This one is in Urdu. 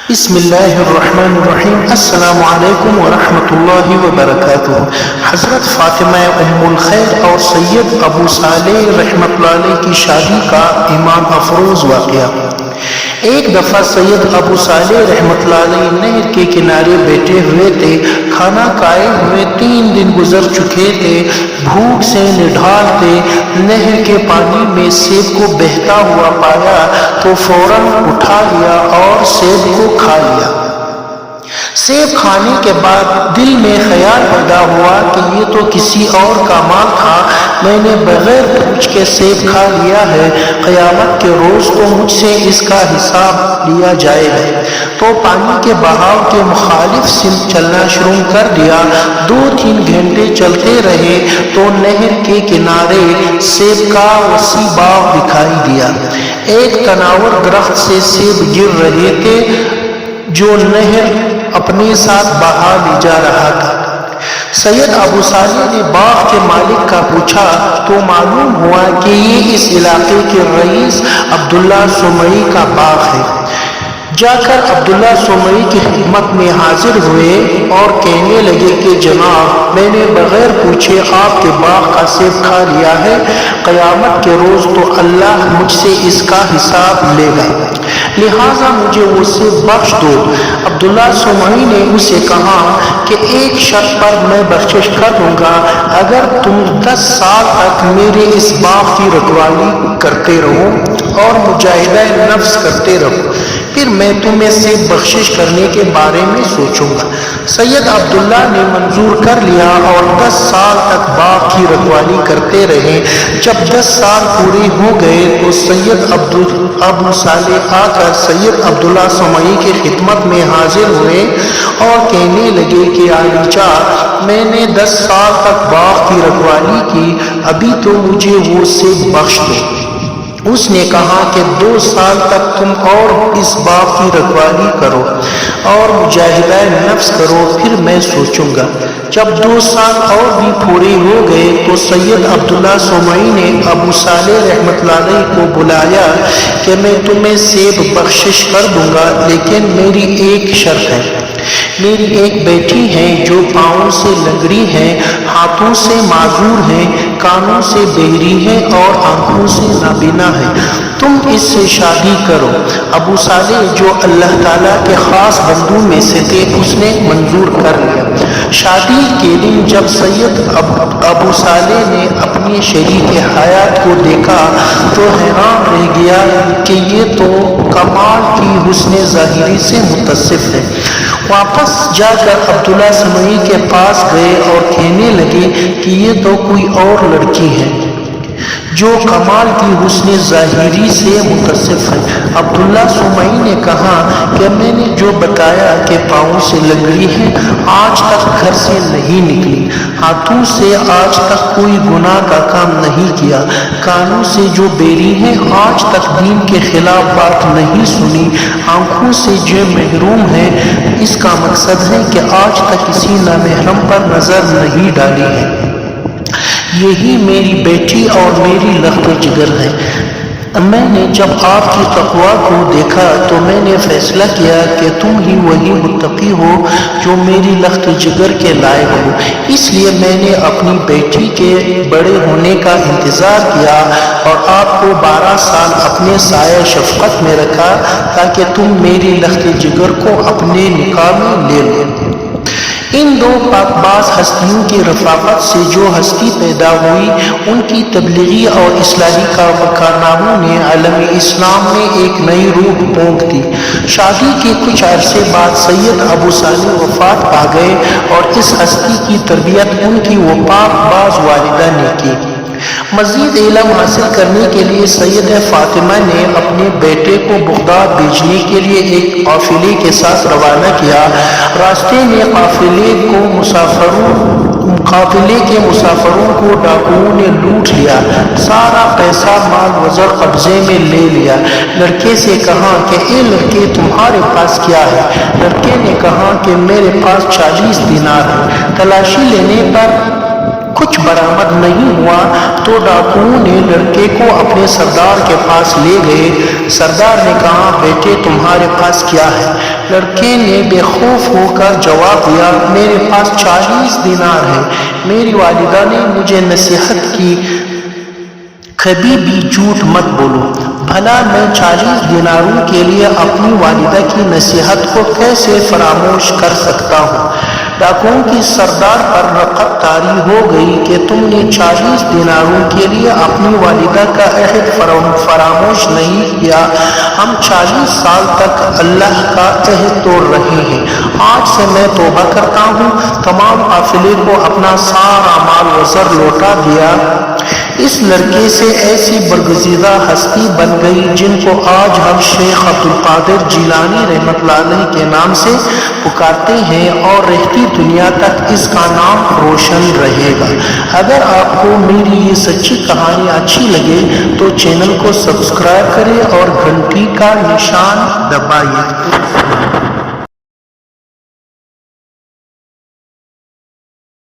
بسم اللہ الرحمن الرحیم۔ السلام علیکم ورحمۃ اللہ وبرکاتہ۔ حضرت فاطمہ ام الخیر اور سید ابو صالح رحمۃ اللہ علیہ کی شادی کا ایمان افروز واقعہ۔ ایک دفعہ سید ابو صالح رحمۃ اللہ علیہ نہر کے کنارے بیٹھے ہوئے تھے۔ کھانا کھائے ہوئے 3 دن گزر چکے تھے، بھوک سے نڈھال تھے۔ نہر کے پانی میں سیب کو بہتا ہوا پایا تو فوراً اٹھا لیا اور سیب کو کھا لیا۔ سیب کھانے کے بعد دل میں خیال پیدا ہوا کہ یہ تو کسی اور کا مال تھا، میں نے بغیر پوچھ کے سیب کھا لیا ہے، قیامت کے روز تو مجھ سے اس کا حساب لیا جائے گا۔ تو پانی کے بہاؤ کے مخالف سمت چلنا شروع کر دیا۔ 2-3 گھنٹے چلتے رہے تو نہر کے کنارے سیب کا وسیع باغ دکھائی دیا۔ ایک تناور درخت سے سیب گر رہے تھے جو نہر اپنے ساتھ بہا لے جا رہا تھا۔ سید ابو صالح نے باغ کے مالک کا پوچھا تو معلوم ہوا کہ یہ اس علاقے کے رئیس عبداللہ سومئی کا باغ ہے۔ جا کر عبداللہ سومئی کی خدمت میں حاضر ہوئے اور کہنے لگے کہ جناب، میں نے بغیر پوچھے آپ کے باغ کا سیب کھا لیا ہے، قیامت کے روز تو اللہ مجھ سے اس کا حساب لے گا، لہٰذا مجھے وہ سیب بخش دو۔ عبداللہ سومئی نے اسے کہا کہ ایک شرط پر میں بخشش کر دوں گا، اگر تم 10 سال تک میرے اس باغ کی رکھوالی کرتے رہو اور مجاہدہ نفس کرتے رہو، پھر میں تمہیں سے بخشش کرنے کے بارے میں سوچوں گا۔ سید عبداللہ نے منظور کر لیا اور 10 سال تک باغ کی رکھوالی کرتے رہے۔ جب 10 سال پورے ہو گئے تو سید ابو صالح آ کر سید عبداللہ سومئی کی خدمت میں حاضر ہوئے اور کہنے لگے کہ عالی جان، میں نے 10 سال تک باغ کی رکھوالی کی، ابھی تو مجھے وہ سے بخش دو۔ اس نے کہا کہ 2 سال تک تم اور اس باغ کی رکھوالی کرو اور مجاہدہ نفس کرو، پھر میں سوچوں گا۔ جب 2 سال اور بھی پورے ہو گئے تو سید عبداللہ سومئی نے ابو صالح رحمۃ اللہ علیہ کو بلایا کہ میں تمہیں سیب بخشش کر دوں گا، لیکن میری ایک شرط ہے۔ میری ایک بیٹی ہے جو پاؤں سے لنگڑی ہے، ہاتھوں سے معذور ہے، کانوں سے بہری ہے اور آنکھوں سے نابینا ہے، تم اس سے شادی کرو۔ ابو صالح جو اللہ تعالیٰ کے خاص بندوں میں سے تھے، اس نے منظور کر لیا۔ شادی کے دن جب سید ابو صالح نے اپنی شریک حیات کو دیکھا تو حیران رہ گیا کہ یہ تو کمال کی حسن ظاہری سے متصف ہے۔ واپس جا کر عبداللہ سومئی کے پاس گئے اور کہنے لگے کہ یہ تو کوئی اور لڑکی ہے جو کمال کی حسن ظاہری سے متصف ہے۔ عبداللہ سومئی نے کہا کہ میں نے جو بتایا کہ پاؤں سے لنگڑی ہے، آج تک گھر سے نہیں نکلی، ہاتھوں سے آج تک کوئی گناہ کا کام نہیں کیا، کانوں سے جو بہری ہے، آج تک دین کے خلاف بات نہیں سنی، آنکھوں سے جو محروم ہے، اس کا مقصد ہے کہ آج تک کسی نامحرم پر نظر نہیں ڈالی ہے۔ یہی میری بیٹی اور میری لخت جگر ہے۔ میں نے جب آپ کی تقویٰ کو دیکھا تو میں نے فیصلہ کیا کہ تم ہی وہی متقی ہو جو میری لخت جگر کے لائق ہو، اس لیے میں نے اپنی بیٹی کے بڑے ہونے کا انتظار کیا اور آپ کو 12 سال اپنے سایہ شفقت میں رکھا تاکہ تم میری لخت جگر کو اپنے نکاح میں لے لو۔ ان 2 پاک باز ہستیوں کی رفاقت سے جو ہستی پیدا ہوئی، ان کی تبلیغی اور اصلاحی کارناموں نے عالم اسلام میں ایک نئی روح پونک دی۔ شادی کے کچھ عرصے بعد سید ابو صالح وفات پا گئے اور اس ہستی کی تربیت ان کی وہ پاک باز والدہ نے کی۔ مزید علم حاصل کرنے کے لیے سید فاطمہ نے اپنے بیٹے کو بغداد بھیجنے کے لیے ایک قافلے کے ساتھ روانہ کیا۔ راستے میں قافلے کے مسافروں کو ڈاکوؤں نے لوٹ لیا، سارا پیسہ مال وزر قبضے میں لے لیا۔ لڑکے سے کہا کہ اے لڑکے، تمہارے پاس کیا ہے؟ لڑکے نے کہا کہ میرے پاس 40 دینار ہے۔ تلاشی لینے پر کچھ برآمد نہیں ہوا تو ڈاکوؤں نے لڑکے کو اپنے سردار کے پاس لے گئے۔ سردار نے کہا، بیٹے تمہارے پاس کیا ہے؟ لڑکے نے بے خوف ہو کر جواب دیا میرے پاس 40 دینار ہے۔ میری والدہ نے مجھے نصیحت کی کبھی بھی جھوٹ مت بولو۔ بھلا میں 40 دیناروں کے لیے اپنی والدہ کی نصیحت کو کیسے فراموش کر سکتا ہوں؟ ڈاکوؤں کی سردار پر رقب طاری ہو گئی کہ تم نے 40 دیناروں کے لیے اپنی والدہ کا عہد فراموش نہیں کیا۔ ہم 40 سال تک اللہ کا عہد توڑ رہے ہیں۔ آج سے میں توبہ کرتا ہوں۔ تمام قافلے کو اپنا سارا مال و زر لوٹا دیا۔ اس لڑکے سے ایسی برگزیدہ ہستی بن گئی جن کو آج ہم شیخ عبدالقادر جیلانی رحمۃ اللہ علیہ کے نام سے پکارتے ہیں اور رہتی دنیا تک اس کا نام روشن رہے گا۔ اگر آپ کو میری یہ سچی کہانی اچھی لگے تو چینل کو سبسکرائب کریں اور گھنٹی کا نشان دبائیے۔